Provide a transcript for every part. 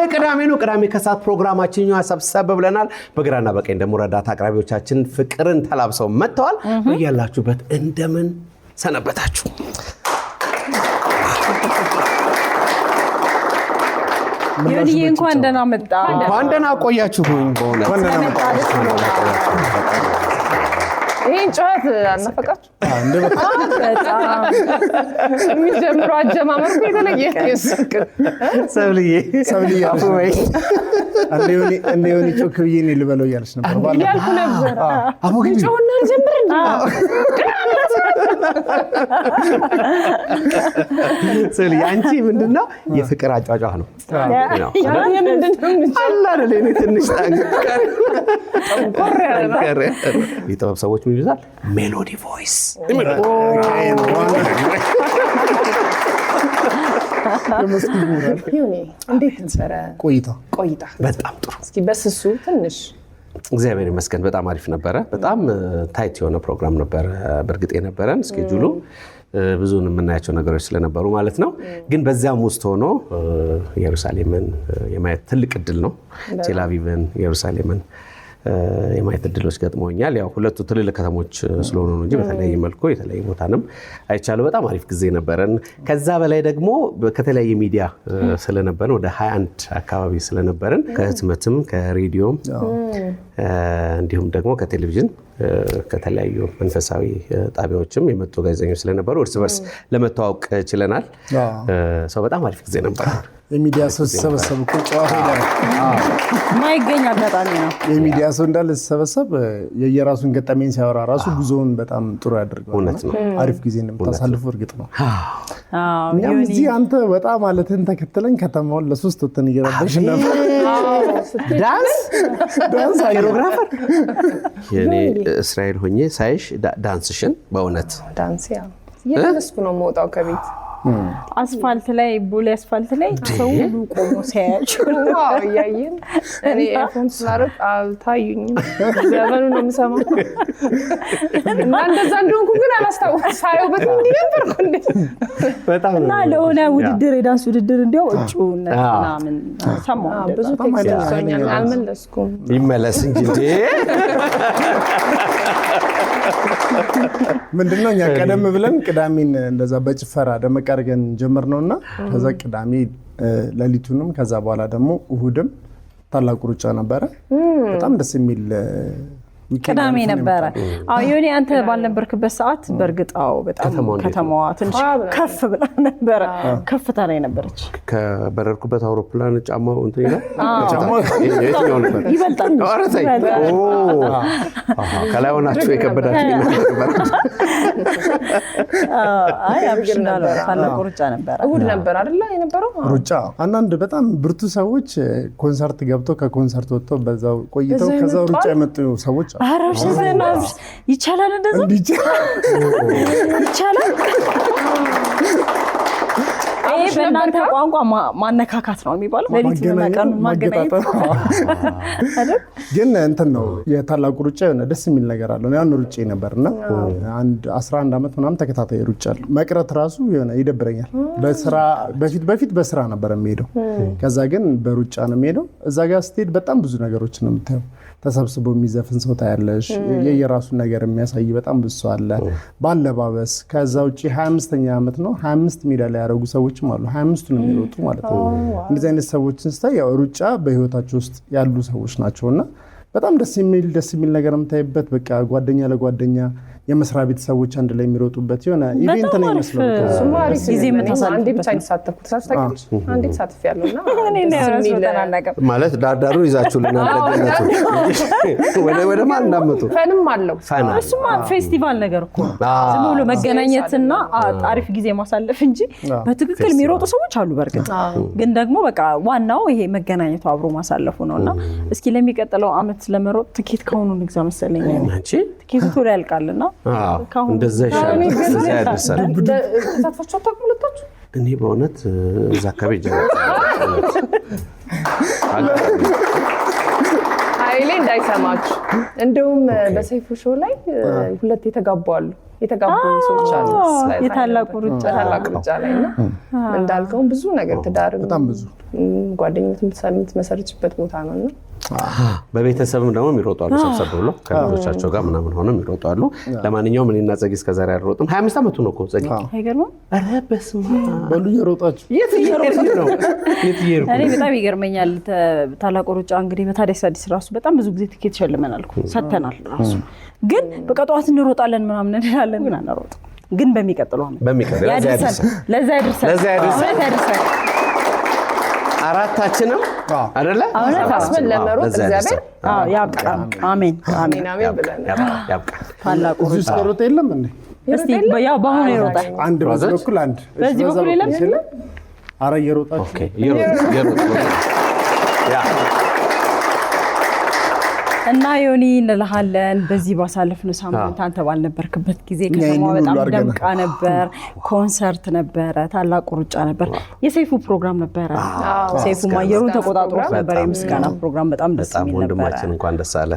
ቅዳሜ ነው። ቅዳሜ ከሰዓት ፕሮግራማችን ሰብሰብ ብለናል። በግራና በቀኝ ደግሞ ረዳት አቅራቢዎቻችን ፍቅርን ተላብሰው መጥተዋል። በያላችሁበት እንደምን ሰነበታችሁ? ዮኒ እንኳን ደህና መጣ። እንኳን ደህና ቆያችሁኝ። በእውነት ይሄን ጨዋታ አናፈቃችሁ? በጣም የሚጀምረው አጀማመር የተለየ ሰብልዬ ወይ እንደ ዮኒ ጮክ ብዬ እኔ ልበለው እያለች ነበር እያልኩ ነበር። ጨዋና ልጀምር እንዴ? ሰብልዬ አንቺ ምንድነው የፍቅር አጫጫህ ነው? ምንድነው እኔ ትንሽ የጥበብ ሰዎች ምን ይሉታል? ሜሎዲ ቮይስ። እንዴት ነበረ ቆይታ? በጣም ጥሩ። እስኪ በስሱ ትንሽ። እግዚአብሔር ይመስገን በጣም አሪፍ ነበረ። በጣም ታይት የሆነ ፕሮግራም ነበረ በእርግጥ የነበረን ስኬጁሉ ብዙን የምናያቸው ነገሮች ስለነበሩ ማለት ነው። ግን በዛም ውስጥ ሆኖ ኢየሩሳሌምን የማየት ትልቅ እድል ነው። ቴል አቪቭን፣ ኢየሩሳሌምን የማየት እድሎች ገጥሞኛል። ያው ሁለቱ ትልልቅ ከተሞች ስለሆኑ ነው እንጂ በተለያየ መልኩ የተለያየ ቦታንም አይቻለሁ። በጣም አሪፍ ጊዜ ነበረን። ከዛ በላይ ደግሞ ከተለያየ ሚዲያ ስለነበረን ወደ 21 አካባቢ ስለነበረን ከህትመትም ከሬዲዮም እንዲሁም ደግሞ ከቴሌቪዥን ከተለያዩ መንፈሳዊ ጣቢያዎችም የመጡ ጋዜጠኞች ስለነበሩ እርስ በርስ ለመተዋወቅ ችለናል። ሰው በጣም አሪፍ ጊዜ ነበር። የሚዲያ ሰው ሲሰበሰብ እኮ ጨዋታ ይላል ማይገኝ አጋጣሚ ነው። የሚዲያ ሰው እንዳለ ሲሰበሰብ የየራሱን ገጠመኝ ሲያወራ ራሱ ጉዞውን በጣም ጥሩ ያደርጋል። እውነት ነው። አሪፍ ጊዜ እንደምታሳልፉ እርግጥ ነው። እኛም እዚህ አንተ በጣም ማለትን ተከትለን ከተማውን ለሶስት ወተን እየረበሽ ነበር። ዳንስ ኮሪዮግራፈር የኔ እስራኤል ሆኜ ሳይሽ ዳንስሽን በእውነት ዳንስ እየተነስኩ ነው የምወጣው ከቤት አስፋልት ላይ ቦሌ አስፋልት ላይ ሰው ሁሉ ቆሞ ሲያያችሁ እያየን እኔ ኤርፎን ስላረግ አልታዩኝም። ዘመኑ ነው የምሰማው እና እንደዛ እንደሆንኩ ግን አላስታውስም። ሳየው በጣም እንዲነበርኩ እና ለሆነ ውድድር የዳንስ ውድድር እንዲያው እጩነት ምናምን ሰማሁ። ብዙ ቴክስት አልመለስኩም። ይመለስ እንጂ ምንድነው እኛ ቀደም ብለን ቅዳሜን እንደዛ በጭፈራ ደመቅ አድርገን ጀመርነውና ከዛ ቅዳሜ ሌሊቱንም ከዛ በኋላ ደግሞ እሁድም ታላቁ ሩጫ ነበረ። በጣም ደስ የሚል ቅዳሜ ነበረ። ዮኒ አንተ ባልነበርክበት ሰዓት በርግጣው በጣም ከተማዋ ትንሽ ከፍ ብላ ነበረ። ከፍታ ላይ ነበረች። ከበረርኩበት አውሮፕላን ጫማው እንትን ይላል። የትኛው ነበር ይበልጣል? ከላይ ሆናችሁ የከበዳችሁ ነበር። አብሽና ነው ታላቁ ሩጫ ነበረ። እሁድ ነበር አይደል የነበረው ሩጫ። አንዳንድ በጣም ብርቱ ሰዎች ኮንሰርት ገብተው ከኮንሰርት ወጥተው በዛው ቆይተው ከዛው ሩጫ የመጡ ሰዎች አራሽ ዘናብ ይቻላል እንደዛ ይቻላል። ይሄ በእናንተ ቋንቋ ማነካካት ነው የሚባለው። ለሊትና ቀን ማገናኘት አይደል? ግን እንትን ነው የታላቁ ሩጫ የሆነ ደስ የሚል ነገር አለው። ያን ሩጫ ነበርና አንድ 11 ዓመት ምናምን ተከታታይ ሩጫ መቅረት ራሱ የሆነ ይደብረኛል። በስራ በፊት በስራ ነበር የሚሄደው። ከዛ ግን በሩጫ ነው የሚሄደው። እዛ ጋር ስትሄድ በጣም ብዙ ነገሮች ነው የምታየው። ተሰብስቦ የሚዘፍን ሰው ታያለሽ። የየራሱን ነገር የሚያሳይ በጣም ብዙ ሰው አለ። ባለባበስ ከዛ ውጪ 25ኛ ዓመት ነው 25 ሜዳ ላይ ያደረጉ ሰዎችም አሉ። 25ቱ ነው የሚሮጡ ማለት ነው። እንደዚህ አይነት ሰዎችን ስታይ ያው ሩጫ በህይወታቸው ውስጥ ያሉ ሰዎች ናቸውና በጣም ደስ የሚል ነገር የምታይበት በቃ ጓደኛ ለጓደኛ የመስሪያ ቤት ሰዎች አንድ ላይ የሚሮጡበት የሆነ ኢቨንት ነው የሚመስለው። ሱማሪ ጊዜ አንዴ ብቻ ተሳተፍኩት ሳስተካክል አንዴ ተሳትፊያለሁና ማለት ዳርዳሩ ይዛችሁልናል። ወደ ማን እንዳመጡ ፈንም አለው። እሱማ ፌስቲቫል ነገር እኮ ዝም ብሎ መገናኘትና አሪፍ ጊዜ ማሳለፍ እንጂ በትክክል የሚሮጡ ሰዎች አሉ። በርግጥ ግን ደግሞ በቃ ዋናው ይሄ መገናኘቱ አብሮ ማሳለፉ ነውና እስኪ ለሚቀጥለው አመት ለመሮጥ ትኬት ካሁኑ ንግዛ መሰለኝ። ትኬቱ ቶሎ ያልቃልና እንደዛ ይሻላል። እንደዛ ያደርሳል። ተሳትፋችሁ ታውቁላችሁ? እኔ በእውነት እዛ አካባቢ ኃይሌ እንዳይሰማችሁ እንደውም በሰይፉ ሾው ላይ ሁለት የተጋቡ ሰዎች አሉ የታላቁ ሩጫ ላይና እንዳልከው ብዙ ነገር ትዳር በጣም ብዙ ጓደኝነት የምትመሰርችበት ቦታ ነውና በቤተሰብም ደግሞ የሚሮጡ አሉ ሰብሰብ ብሎ ከልጆቻቸው ጋር ምናምን ሆነው የሚሮጡ አሉ። ለማንኛውም እኔና ጸጊ እስከዛሬ አልሮጥም። 25 ዓመቱ ነው እኮ ጸጊ። አይገርምም? ኧረ በስመ አብ በሉ እየሮጣችሁ የት እየሮጥን ነው? የት እየሄድኩ እኔ በጣም ይገርመኛል። ታላቁ ሩጫ እንግዲህ በታዲያስ አዲስ ራሱ በጣም ብዙ ጊዜ ትኬት ሸልመናል እኮ ሰጥተናል ራሱ። ግን በቃ ጠዋት እንሮጣለን ምናምን እንላለን ግን አንሮጥም። ግን በሚቀጥለው ለዛ ያድርሰን አራታችንም አይደለ አስበን ለመሮጥ እግዚአብሔር ያብቃን። አሜን ብለን ታላቁ ሩጫ ሮጥ የለም እንዴ? እስቲ ያው በአሁኑ ይሮጣል። አንድ በዚህ በኩል አንድ በዚህ በኩል የለም። ኧረ እየሮጣችሁ ኦኬ እየሮጥ ያ እና ዮኒ እንልሃለን። በዚህ ባሳለፍነው ሳምንት አንተ ባልነበርክበት ጊዜ ከተማዋ በጣም ደምቃ ነበር። ኮንሰርት ነበረ፣ ታላቁ ሩጫ ነበር፣ የሰይፉ ፕሮግራም ነበረ። ሰይፉ ማየሩን ተቆጣጥሮ ነበር። የምስጋና ፕሮግራም በጣም ደስ የሚል ነበር። ወንድማችን እንኳን ደስ አለ።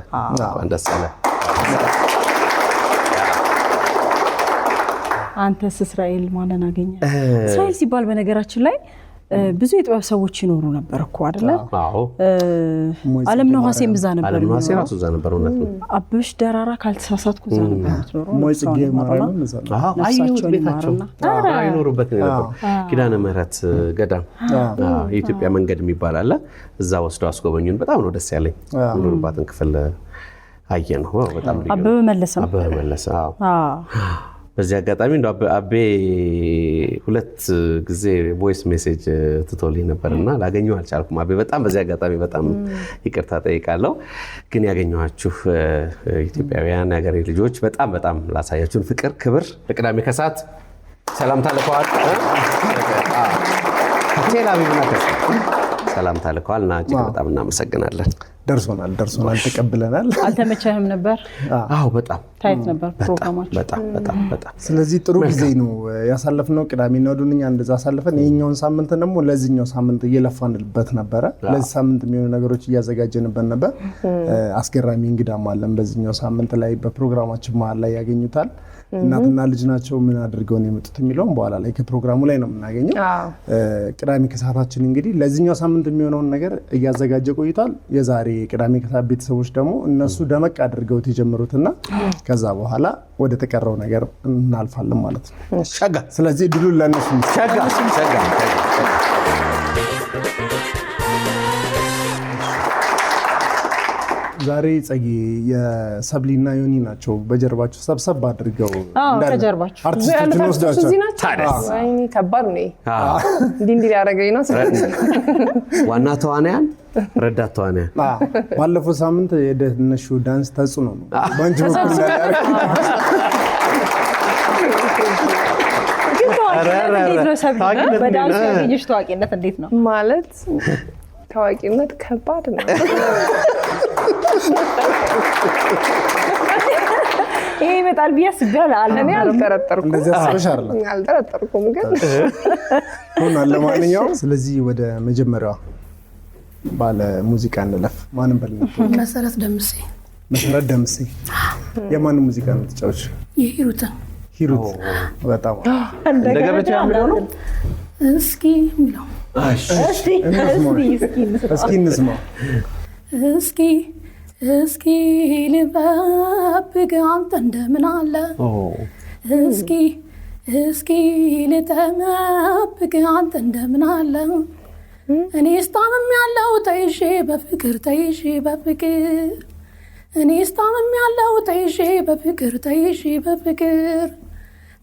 አንተስ እስራኤል ማንን አገኘ? እስራኤል ሲባል በነገራችን ላይ ብዙ የጥበብ ሰዎች ይኖሩ ነበር እኮ አይደለ? አዎ አለምነህ ዋሴም እዛ ነበር። አለምነህ ዋሴ ራሱ እዛ ነበር። እውነት ነው። አብሽ ደራራ ካልተሳሳትኩ እዛ ነበር የምትኖረው። ሞይ ጽጌ ማርያም እዛ ነው። አየሁት ቤታቸው አይኖሩበት ነበር። ኪዳነ ምህረት ገዳም የኢትዮጵያ መንገድ የሚባል አለ። እዛ ወስደው አስጎበኙን። በጣም ነው ደስ ያለኝ። የሚኖሩባትን ክፍል አየን። በጣም አበበ መለሰ አዎ በዚህ አጋጣሚ እንደው አቤ ሁለት ጊዜ ቮይስ ሜሴጅ ትቶልኝ ነበርና ላገኘው አልቻልኩም። አቤ በጣም በዚህ አጋጣሚ በጣም ይቅርታ ጠይቃለሁ። ግን ያገኘኋችሁ ኢትዮጵያውያን የሀገሬ ልጆች በጣም ላሳያችሁን ፍቅር፣ ክብር በቅዳሜ ከሰዓት ሰላምታ ልከዋል። ቴል አቪቭና ሰላምታ ልከዋል እና እጅግ በጣም እናመሰግናለን። ደርሶናል ተቀብለናል። አልተመቸህም ነበር? አዎ በጣም ታይት ነበር ፕሮግራማችን። በጣም ስለዚህ ጥሩ ጊዜ ነው ያሳለፍነው። ቅዳሜና እሑድን እንደዛ አሳልፈን ይሄኛውን ሳምንት ደግሞ ለዚህኛው ሳምንት እየለፋንበት ነበረ። ለዚህ ሳምንት የሚሆኑ ነገሮች እያዘጋጀንበት ነበር። አስገራሚ እንግዳም አለን በዚህኛው ሳምንት ላይ በፕሮግራማችን መሀል ላይ ያገኙታል። እናትና ልጅ ናቸው። ምን አድርገው ነው የመጡት የሚለውን በኋላ ላይ ከፕሮግራሙ ላይ ነው የምናገኘው። ቅዳሜ ከሰዓታችን እንግዲህ ለዚህኛው ሳምንት የሚሆነውን ነገር እያዘጋጀ ቆይቷል። የዛሬ ቅዳሜ ከሰዓት ቤተሰቦች ደግሞ እነሱ ደመቅ አድርገውት የጀመሩትና ከዛ በኋላ ወደ ተቀረው ነገር እናልፋለን ማለት ነው። ስለዚህ ድሉን ለነሱ ዛሬ ጸጊ የሰብሊና ዮኒ ናቸው በጀርባቸው ሰብሰብ አድርገው ከጀርባቸው አርቲስቶችን ወስዳቸው። ወይኔ ከባድ ነው እንዲህ ያደረገኝ ነው። ዋና ተዋናያን ረዳት ተዋናያን ባለፈው ሳምንት የደነሹ ዳንስ ተጽዕኖ ነው ባንቺ በኩል በዳንስ ያገኘሽ ታዋቂነት እንዴት ነው? ማለት ታዋቂነት ከባድ ነው። ይሄ ይመጣል ብዬ አስቤያለሁ። እኔ አልጠረጠርኩም። እንደዚህ አስበሽ አይደለም? አልጠረጠርኩም ግን ሆኗል። ለማንኛውም ስለዚህ ወደ መጀመሪያዋ ባለ ሙዚቃ እንለፍ። ማንም በልና መሰረት ደምሴ የማንን ሙዚቃ ነው የምትጫወች? ሂሩት በጣም እንደገበች ያምለው ነው። እስኪ የሚለው እስኪ እንስማው። እስኪ ልበብግ አንተ እንደምን አለ እስኪ ልጠመብግ አንተ እንደምን አለ እኔስ ታምሜያለሁ ተይዤ በፍቅር እኔስ ታምሜያለሁ ተይዤ በፍቅር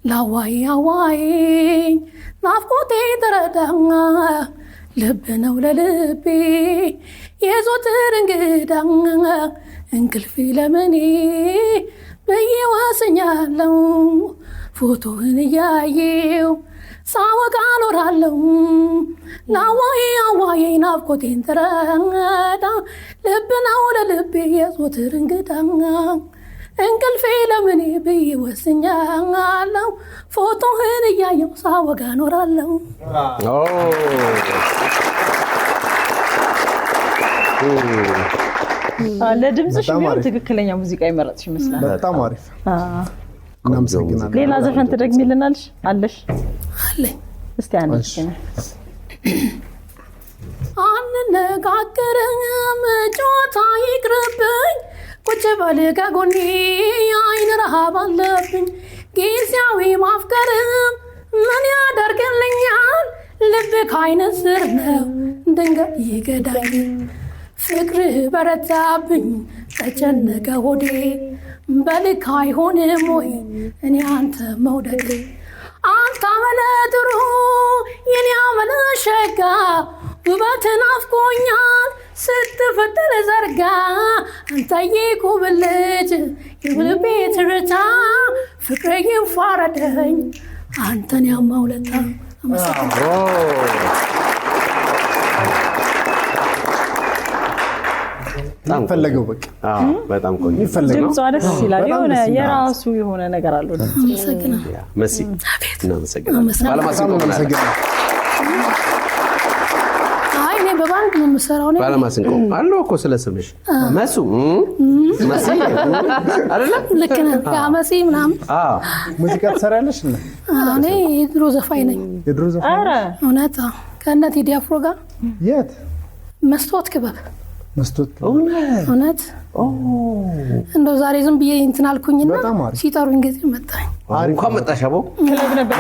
ላዋይኝ ናፍቆቴ ተረዳኛ ልብ ነው ለልቤ የዞትር እንግዳ እንቅልፍ ለምኔ ብዬ ወስኛለሁ ፎቶህን እያየው ሳወጋ ኖራለሁ ላዋይ ናፍቆቴን ተረዳ ልብ ነው ለልቤ የዞትር እንግዳ እንቅልፌ ለምን ብዬ ወስኛለሁ ፎቶህን እያየሁ ሳወጋ ኖራለሁ ለድምፅሽ ቢሆን ትክክለኛ ሙዚቃ ይመረጥሽ ይመስላል በጣም አሪፍ እናመሰግናለን ሌላ ዘፈን ትደግሚልናልሽ አለሽ አለኝ እስቲ አንቺ አንነጋገርም ጨዋታ ይቅርብኝ ቁጭ በል ከጎኔ አይን ረሃብ አለብኝ ጊዜያዊ ማፍቀርም ምን ያደርግልኛል ልብ ከዓይን ስር ነው ድንገት ይገዳኝ ፍቅርህ በረታብኝ ተጨነቀ ሆዴ በልክ አይሆንም ወይ እኔ አንተ መውደዴ አንተ አመለ ጥሩ የኔ አመለ ሸጋ ውበትን አፍቆኛል ስትፈጠር ዘርጋ አንተዬ ኩብልጅ የልቤ ትርታ ፍቅሬ ይፋረደኝ አንተን ያማውለታ ፈለገው በቃ በጣም ቆንጆ ይፈልጋል ድምጿ ደስ ይላል የሆነ የራሱ የሆነ ነገር አለው መሲ እናመሰግናለን ባለማሲንቆ አይ እኔ በባንክ ነው የምሰራው ነው ባለማሲንቆ አለው እኮ ስለስምሽ መሱ መሲ አይደለ ልክ ነህ ያ መሲ ምናምን ሙዚቃ ትሰራለሽ እና እኔ የድሮ ዘፋኝ ነኝ የድሮ ዘፋኝ ኧረ እውነት ከእነ ቴዲ አፍሮ ጋር የት መስታወት ክበብ መስቶት እውነት እንደው ዛሬ ዝም ብዬ እንትን አልኩኝና በጣም አሪፍ ሲጠሩኝ ጊዜ መጣኝ እንኳን መጣሽ አቦ ክለብ ነበር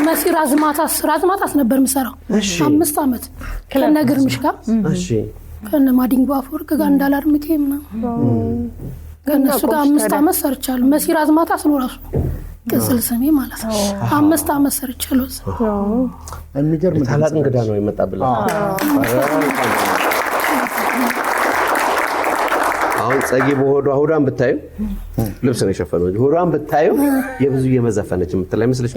መሲ ራዝማታስ ነበር የምሰራው 5 አመት ከነ ግርምሽ ጋር እሺ ከነ ማዲንጎ አፈወርቅ ጋር እንዳላርምቴ ምናምን ከነሱ ጋር 5 አመት ሰርቻለሁ መሲ ራዝማታስ ነው ራሱ ቅጽል ስሜ ማለት ነው 5 አመት ሰርቻለሁ የሚገርም ታላቅ እንግዳ ነው የመጣብላ አሁን ጸጊ በሆዷ ሆዷን ብታዩ ልብስ ነው የሸፈነው ሆዷን ብታዩ የብዙ የመዘፈነች የምትላይ መስለሽ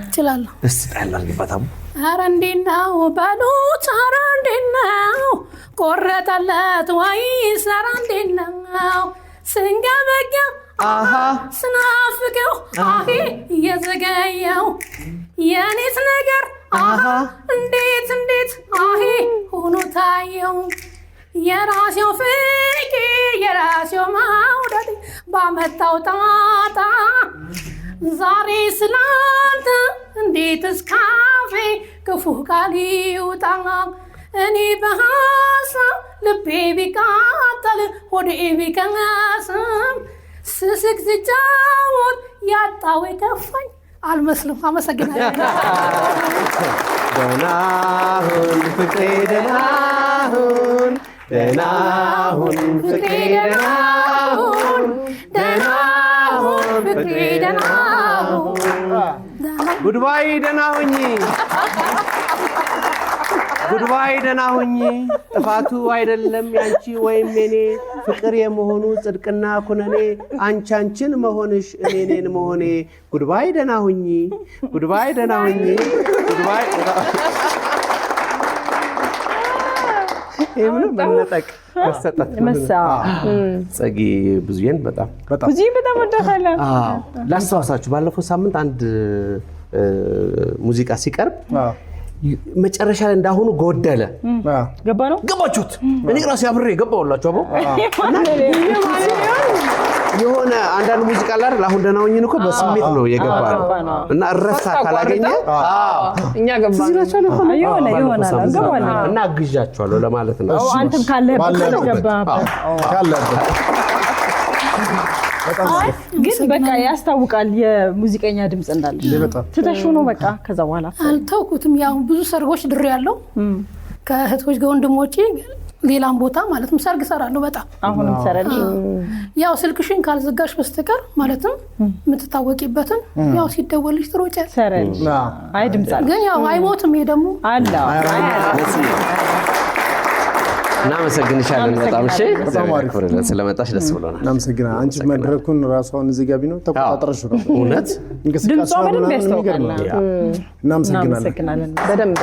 ይችላል እስቲ ታላልበታም ኧረ እንዴት ነው በሉት ኧረ እንዴት ነው ቆረጠለት ወይስ ኧረ እንዴት ነው ስንገበገ ስናፍቀው እየዘገየው የኔስ ነገር እንዴት ሆኖ ታየው የራሴው ፍቅር የራሴው መውደድ ባመጣው ጣጣ ዛሬ ስላንተ እንዴት እስካፌ ክፉ ቃል ይውጣ እኔ በሐሳብ ልቤ ቢቃጠል ሆዴ ቢከስም ስስቅ ስጫወት ያጣው የከፋኝ አልመስልም አመሰግናለሁ ደህና ሁን ፍቅሬ ደህና ሁን ደህና ሁን ፍቅሬ ደህና ሁን ደህና ሁን ፍቅሬ ደህና ሁን ጉድባይ ደህና ሁኚ ጉድባይ ደህና ሁኚ ጥፋቱ አይደለም ያንቺ ወይም የኔ ፍቅር የመሆኑ ጽድቅና ኩነኔ አንቺን መሆንሽ እኔን መሆኔ ጉድባይ ደህና ሁኚ ጉድባይ ደህና ሁኚ ጉድባይ ይሄም መነጠቅ መሰጠት ጸጊ ብዙዬን በጣም ወዳታለሁ ላስተዋሳችሁ ባለፈው ሳምንት አንድ ሙዚቃ ሲቀርብ መጨረሻ ላይ እንዳሁኑ ጎደለ ገባ ነው ገባችሁት እኔ ራሴ አብሬ ገባውላችሁ አቦ የሆነ አንዳንድ ሙዚቃ ላይ አይደል አሁን ደህና ሆኜ እኮ በስሜት ነው የገባው እና እረፍት ካላገኘ እኛ ገባን የሆነ ገባን እና አግዣቸዋለሁ ለማለት ነው አንተም ካለህበት ካለበት ግን በቃ ያስታውቃል የሙዚቀኛ ድምጽ እንዳለሽ ትተሹ ነው በቃ ከዛ በኋላ አልተውኩትም ያው ብዙ ሰርጎች ድሬ ያለው ከእህቶች ጋር ወንድሞቼ ሌላም ቦታ ማለትም ሰርግ ሰራለሁ በጣም አሁንም ሰራልሽ ያው ስልክሽን ካልዘጋሽ በስተቀር ማለትም የምትታወቂበትን ያው ሲደወልሽ ትሮጫ ሰራልሽ አይ ድምጽ አለ ግን ያው አይሞትም ይሄ ደግሞ አለ እናመሰግንሻለን በጣም እሺ በጣም አሪፍ ነው ስለመጣሽ ደስ ብሎናል እናመሰግናለን አንቺ መድረኩን ራስዎን እዚህ ጋር ቢኖር ተቆጣጥረሽ ነው እውነት ድምጿ በደንብ ያስታውቃል እናመሰግናለን በደንብ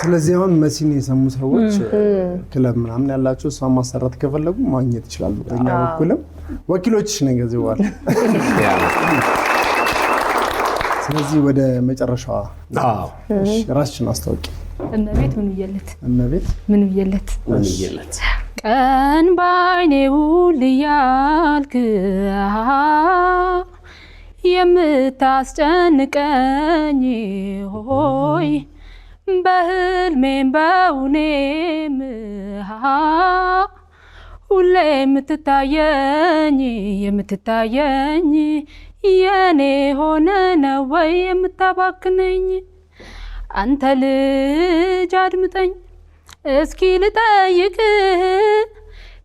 ስለዚህ አሁን መሲን የሰሙ ሰዎች ክለብ ምናምን ያላቸው እሷን ማሰራት ከፈለጉ ማግኘት ይችላሉ። በእኛ በኩልም ወኪሎችሽ ነን ከዚህ በኋላ። ስለዚህ ወደ መጨረሻዋ ራስሽን አስታውቂ። እመቤት ምን ብዬለት? እመቤት ምን ብዬለት? ቀን ባይኔ ውል እያልክ የምታስጨንቀኝ ሆይ በህልሜም በውኔም ሁሌ የምትታየኝ የኔ ሆነ ነው ወይ የምታባክነኝ? አንተ ልጅ አድምጠኝ እስኪ ልጠይቅህ፣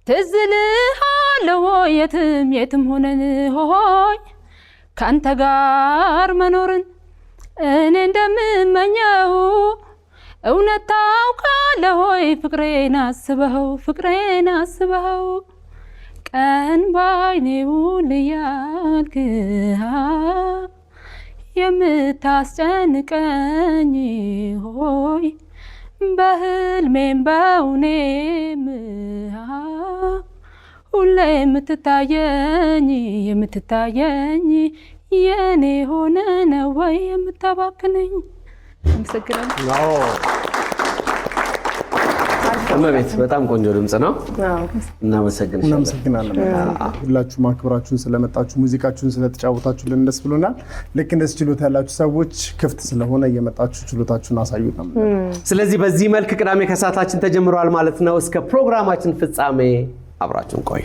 ትዝ ልሃለሁ ወይ የትም ሆነን ሆይ ከአንተ ጋር መኖርን እኔ እንደምመኘው እውነት ታውቃለህ ወይ? ፍቅሬን አስበኸው ቀን ባይኔ ውል እያልክ የምታስጨንቀኝ ሆይ በህልሜም በውኔም ሁሌ የምትታየኝ የኔ ሆነ ነው ወይ የምታባክነኝ? አመሰግናለሁ። እመቤት በጣም ቆንጆ ድምጽ ነው። እናመሰግናለን። ሁላችሁም አክብራችሁን ስለመጣችሁ ሙዚቃችሁን ስለተጫወታችሁልን ደስ ብሎናል። ልክ እንደዚህ ችሎታ ያላችሁ ሰዎች ክፍት ስለሆነ እየመጣችሁ ችሎታችሁን አሳዩት ነው። ስለዚህ በዚህ መልክ ቅዳሜ ከሰዓታችን ተጀምሯል ማለት ነው። እስከ ፕሮግራማችን ፍጻሜ አብራችሁን ቆዩ።